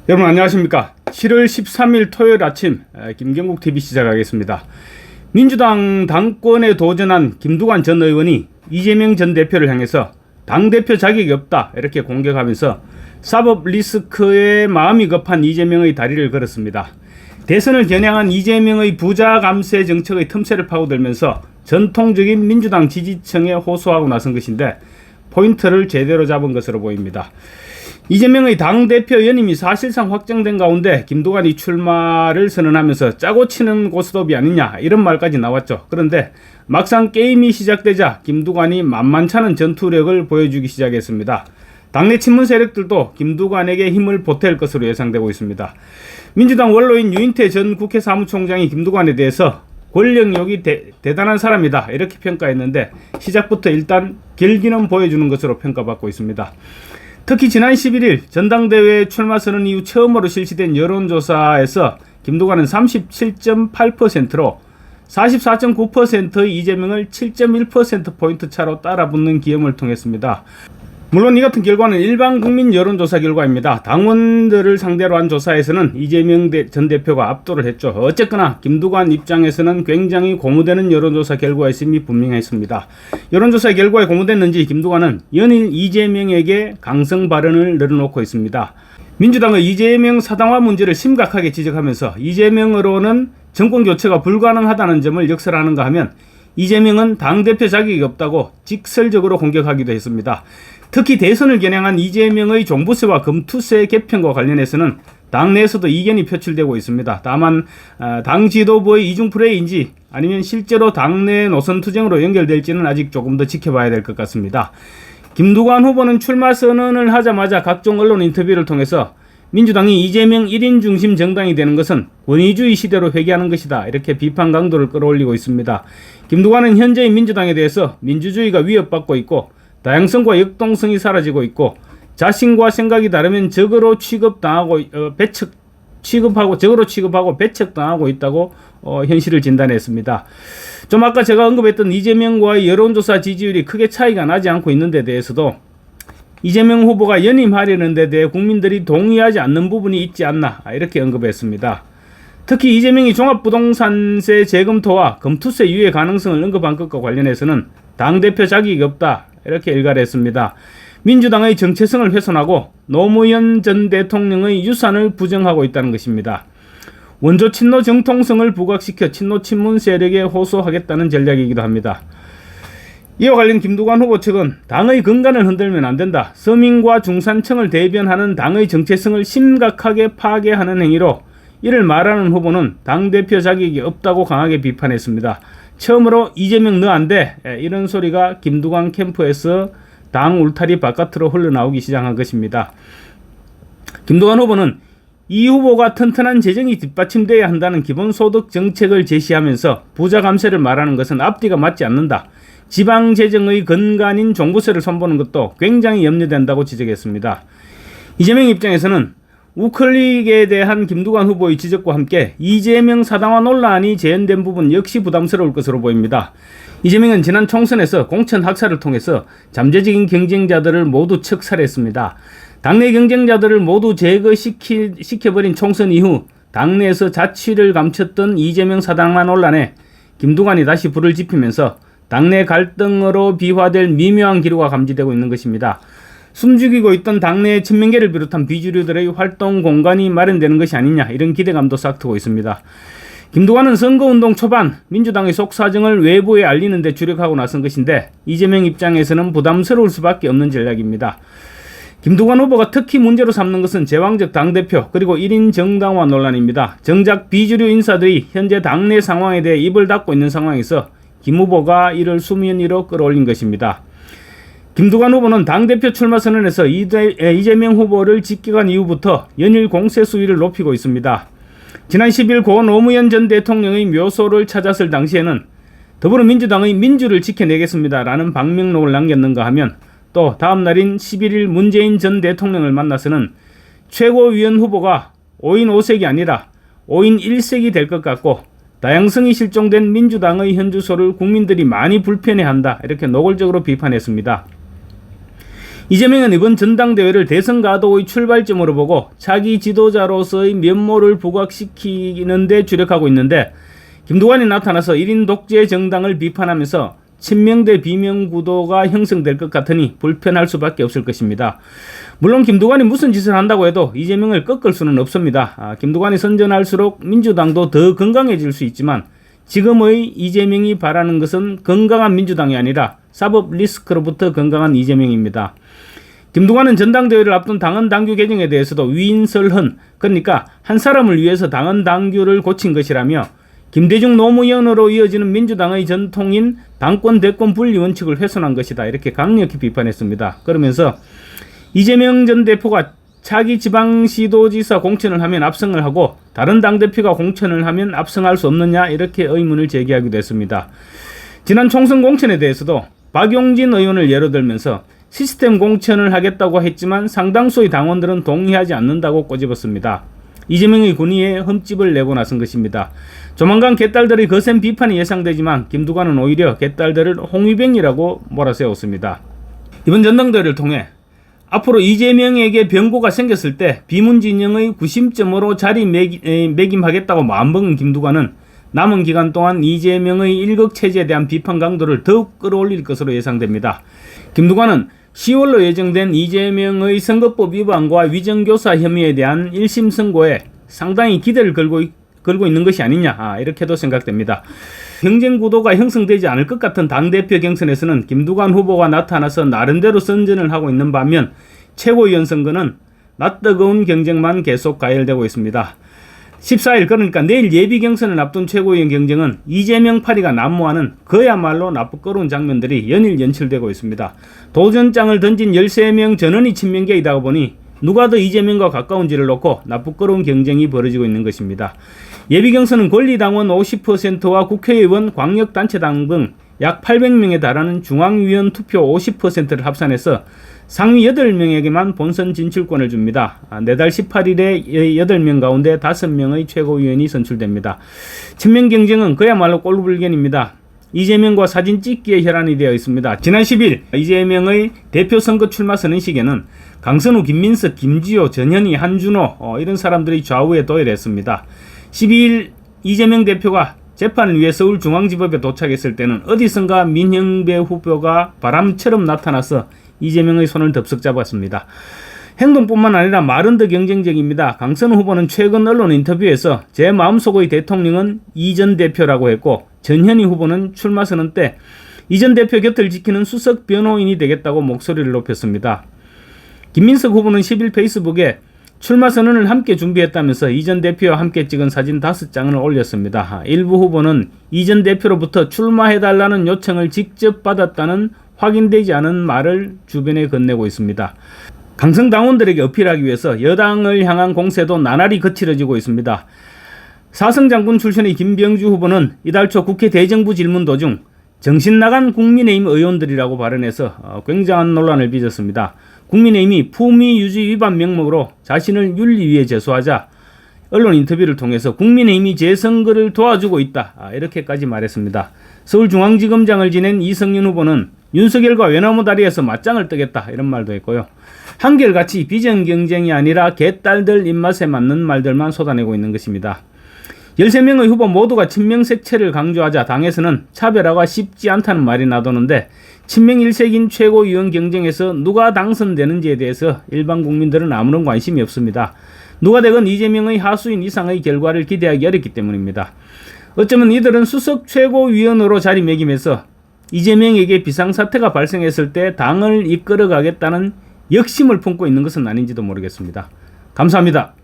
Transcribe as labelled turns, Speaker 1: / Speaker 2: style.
Speaker 1: 여러분 안녕하십니까. 7월 13일 토요일 아침 김경국TV 시작하겠습니다. 민주당 당권에 도전한 김두관 전 의원이 이재명 전 대표를 향해서 당대표 자격이 없다 이렇게 공격하면서 사법 리스크에 마음이 급한 이재명의 다리를 걸었습니다. 대선을 겨냥한 이재명의 부자 감세 정책의 틈새를 파고들면서 전통적인 민주당 지지층에 호소하고 나선 것인데 포인트를 제대로 잡은 것으로 보입니다. 이재명의 당대표 연임이 사실상 확정된 가운데 김두관이 출마를 선언하면서 짜고 치는 고스톱이 아니냐 이런 말까지 나왔죠. 그런데 막상 게임이 시작되자 김두관이 만만찮은 전투력을 보여주기 시작했습니다. 당내 친문 세력들도 김두관에게 힘을 보탤 것으로 예상되고 있습니다. 민주당 원로인 유인태 전 국회 사무총장이 김두관에 대해서 권력욕이 대단한 사람이다 이렇게 평가했는데 시작부터 일단 결기는 보여주는 것으로 평가받고 있습니다. 특히 지난 11일 전당대회 출마 선언 이후 처음으로 실시된 여론조사에서 김두관은 37.8%로 44.9%의 이재명을 7.1%포인트 차로 따라붙는 기염을 통했습니다. 물론 이 같은 결과는 일반 국민 여론조사 결과입니다. 당원들을 상대로 한 조사에서는 이재명 전 대표가 압도를 했죠. 어쨌거나 김두관 입장에서는 굉장히 고무되는 여론조사 결과였음이 분명했습니다. 여론조사 결과에 고무됐는지 김두관은 연일 이재명에게 강성 발언을 늘어놓고 있습니다. 민주당의 이재명 사당화 문제를 심각하게 지적하면서 이재명으로는 정권 교체가 불가능하다는 점을 역설하는가 하면 이재명은 당대표 자격이 없다고 직설적으로 공격하기도 했습니다. 특히 대선을 겨냥한 이재명의 종부세와 금투세 개편과 관련해서는 당내에서도 이견이 표출되고 있습니다. 다만 당 지도부의 이중 플레이인지 아니면 실제로 당내 노선 투쟁으로 연결될지는 아직 조금 더 지켜봐야 될 것 같습니다. 김두관 후보는 출마 선언을 하자마자 각종 언론 인터뷰를 통해서 민주당이 이재명 1인 중심 정당이 되는 것은 권위주의 시대로 회귀하는 것이다 이렇게 비판 강도를 끌어올리고 있습니다. 김두관은 현재의 민주당에 대해서 민주주의가 위협받고 있고 다양성과 역동성이 사라지고 있고 자신과 생각이 다르면 적으로 취급당하고 적으로 취급하고 배척당하고 있다고 현실을 진단했습니다. 좀 아까 제가 언급했던 이재명과의 여론조사 지지율이 크게 차이가 나지 않고 있는 데 대해서도 이재명 후보가 연임하려는 데 대해 국민들이 동의하지 않는 부분이 있지 않나 이렇게 언급했습니다. 특히 이재명이 종합부동산세 재검토와 금투세 유예 가능성을 언급한 것과 관련해서는 당대표 자격이 없다 이렇게 일갈했습니다. 민주당의 정체성을 훼손하고 노무현 전 대통령의 유산을 부정하고 있다는 것입니다. 원조 친노 정통성을 부각시켜 친노 친문 세력에 호소하겠다는 전략이기도 합니다. 이와 관련 김두관 후보 측은 당의 근간을 흔들면 안 된다. 서민과 중산층을 대변하는 당의 정체성을 심각하게 파괴하는 행위로 이를 말하는 후보는 당대표 자격이 없다고 강하게 비판했습니다. 처음으로 이재명 너 안 돼 이런 소리가 김두관 캠프에서 당 울타리 바깥으로 흘러나오기 시작한 것입니다. 김두관 후보는 이 후보가 튼튼한 재정이 뒷받침돼야 한다는 기본소득 정책을 제시하면서 부자 감세를 말하는 것은 앞뒤가 맞지 않는다. 지방재정의 근간인 종부세를 선보는 것도 굉장히 염려된다고 지적했습니다. 이재명 입장에서는 우클릭에 대한 김두관 후보의 지적과 함께 이재명 사당화 논란이 재현된 부분 역시 부담스러울 것으로 보입니다. 이재명은 지난 총선에서 공천 학살을 통해서 잠재적인 경쟁자들을 모두 척살했습니다. 당내 경쟁자들을 모두 제거시켜버린 총선 이후 당내에서 자취를 감췄던 이재명 사당화 논란에 김두관이 다시 불을 지피면서 당내 갈등으로 비화될 미묘한 기류가 감지되고 있는 것입니다. 숨죽이고 있던 당내의 친명계를 비롯한 비주류들의 활동 공간이 마련되는 것이 아니냐 이런 기대감도 싹트고 있습니다. 김두관은 선거운동 초반 민주당의 속사정을 외부에 알리는 데 주력하고 나선 것인데 이재명 입장에서는 부담스러울 수밖에 없는 전략입니다. 김두관 후보가 특히 문제로 삼는 것은 제왕적 당대표 그리고 1인 정당화 논란입니다. 정작 비주류 인사들이 현재 당내 상황에 대해 입을 닫고 있는 상황에서 김 후보가 이를 수면 위로 끌어올린 것입니다. 김두관 후보는 당대표 출마 선언에서 이재명 후보를 직격한 이후부터 연일 공세 수위를 높이고 있습니다. 지난 10일 고 노무현 전 대통령의 묘소를 찾았을 당시에는 더불어민주당의 민주를 지켜내겠습니다라는 방명록을 남겼는가 하면 또 다음 날인 11일 문재인 전 대통령을 만나서는 최고위원 후보가 5인 5색이 아니라 5인 1색이 될 것 같고 다양성이 실종된 민주당의 현주소를 국민들이 많이 불편해한다 이렇게 노골적으로 비판했습니다. 이재명은 이번 전당대회를 대선 가도의 출발점으로 보고 차기 지도자로서의 면모를 부각시키는 데 주력하고 있는데, 김두관이 나타나서 1인 독재 정당을 비판하면서 친명 대 비명 구도가 형성될 것 같으니 불편할 수밖에 없을 것입니다. 물론 김두관이 무슨 짓을 한다고 해도 이재명을 꺾을 수는 없습니다. 김두관이 선전할수록 민주당도 더 건강해질 수 있지만, 지금의 이재명이 바라는 것은 건강한 민주당이 아니라 사법 리스크로부터 건강한 이재명입니다. 김두관은 전당대회를 앞둔 당헌 당규 개정에 대해서도 위인설헌, 그러니까 한 사람을 위해서 당헌 당규를 고친 것이라며 김대중 노무현으로 이어지는 민주당의 전통인 당권 대권 분리 원칙을 훼손한 것이다, 이렇게 강력히 비판했습니다. 그러면서 이재명 전 대표가 차기 지방시도지사 공천을 하면 압승을 하고 다른 당대표가 공천을 하면 압승할 수 없느냐, 이렇게 의문을 제기하기도 했습니다. 지난 총선 공천에 대해서도 박용진 의원을 예로 들면서 시스템 공천을 하겠다고 했지만 상당수의 당원들은 동의하지 않는다고 꼬집었습니다. 이재명의 군의에 흠집을 내고 나선 것입니다. 조만간 개딸들의 거센 비판이 예상되지만 김두관은 오히려 개딸들을 홍위병이라고 몰아세웠습니다. 이번 전당대회를 통해 앞으로 이재명에게 변고가 생겼을 때 비문진영의 구심점으로 자리매김하겠다고 마음먹은 김두관은 남은 기간 동안 이재명의 일극체제에 대한 비판 강도를 더욱 끌어올릴 것으로 예상됩니다. 김두관은 10월로 예정된 이재명의 선거법 위반과 위정교사 혐의에 대한 1심 선고에 상당히 기대를 걸고 있는 것이 아니냐, 이렇게도 생각됩니다. 경쟁 구도가 형성되지 않을 것 같은 당대표 경선에서는 김두관 후보가 나타나서 나름대로 선전을 하고 있는 반면 최고위원 선거는 낯뜨거운 경쟁만 계속 가열되고 있습니다. 14일, 그러니까 내일 예비 경선을 앞둔 최고위원 경쟁은 이재명 파리가 난무하는 그야말로 나쁘거로운 장면들이 연일 연출되고 있습니다. 도전장을 던진 13명 전원이 친명계이다 보니 누가 더 이재명과 가까운지를 놓고 나쁘거로운 경쟁이 벌어지고 있는 것입니다. 예비 경선은 권리당원 50%와 국회의원, 광역단체당 등 약 800명에 달하는 중앙위원 투표 50%를 합산해서 상위 8명에게만 본선 진출권을 줍니다. 내달 18일에 8명 가운데 5명의 최고위원이 선출됩니다. 친명 경쟁은 그야말로 꼴불견입니다. 이재명과 사진 찍기에 혈안이 되어 있습니다. 지난 10일 이재명의 대표 선거 출마 선언식에는 강선우, 김민석, 김지호, 전현희, 한준호 이런 사람들이 좌우에 도열했습니다. 12일 이재명 대표가 재판을 위해 서울중앙지법에 도착했을 때는 어디선가 민형배 후보가 바람처럼 나타나서 이재명의 손을 덥석 잡았습니다. 행동뿐만 아니라 말은 더 경쟁적입니다. 강선우 후보는 최근 언론 인터뷰에서 제 마음속의 대통령은 이 전 대표라고 했고, 전현희 후보는 출마 선언 때 이 전 대표 곁을 지키는 수석 변호인이 되겠다고 목소리를 높였습니다. 김민석 후보는 10일 페이스북에 출마 선언을 함께 준비했다면서 이 전 대표와 함께 찍은 사진 5장을 올렸습니다. 일부 후보는 이 전 대표로부터 출마해달라는 요청을 직접 받았다는 확인되지 않은 말을 주변에 건네고 있습니다. 강성 당원들에게 어필하기 위해서 여당을 향한 공세도 나날이 거칠어지고 있습니다. 사성장군 출신의 김병주 후보는 이달 초 국회 대정부 질문 도중 정신나간 국민의힘 의원들이라고 발언해서 굉장한 논란을 빚었습니다. 국민의힘이 품위 유지 위반 명목으로 자신을 윤리위에 제소하자 언론 인터뷰를 통해서 국민의힘이 재선거를 도와주고 있다, 이렇게까지 말했습니다. 서울중앙지검장을 지낸 이성윤 후보는 윤석열과 외나무 다리에서 맞짱을 뜨겠다, 이런 말도 했고요. 한결같이 비전 경쟁이 아니라 개딸들 입맛에 맞는 말들만 쏟아내고 있는 것입니다. 13명의 후보 모두가 친명 색채를 강조하자 당에서는 차별화가 쉽지 않다는 말이 나도는데, 친명 일색인 최고위원 경쟁에서 누가 당선되는지에 대해서 일반 국민들은 아무런 관심이 없습니다. 누가 되건 이재명의 하수인 이상의 결과를 기대하기 어렵기 때문입니다. 어쩌면 이들은 수석 최고위원으로 자리매김해서 이재명에게 비상사태가 발생했을 때 당을 이끌어가겠다는 역심을 품고 있는 것은 아닌지도 모르겠습니다. 감사합니다.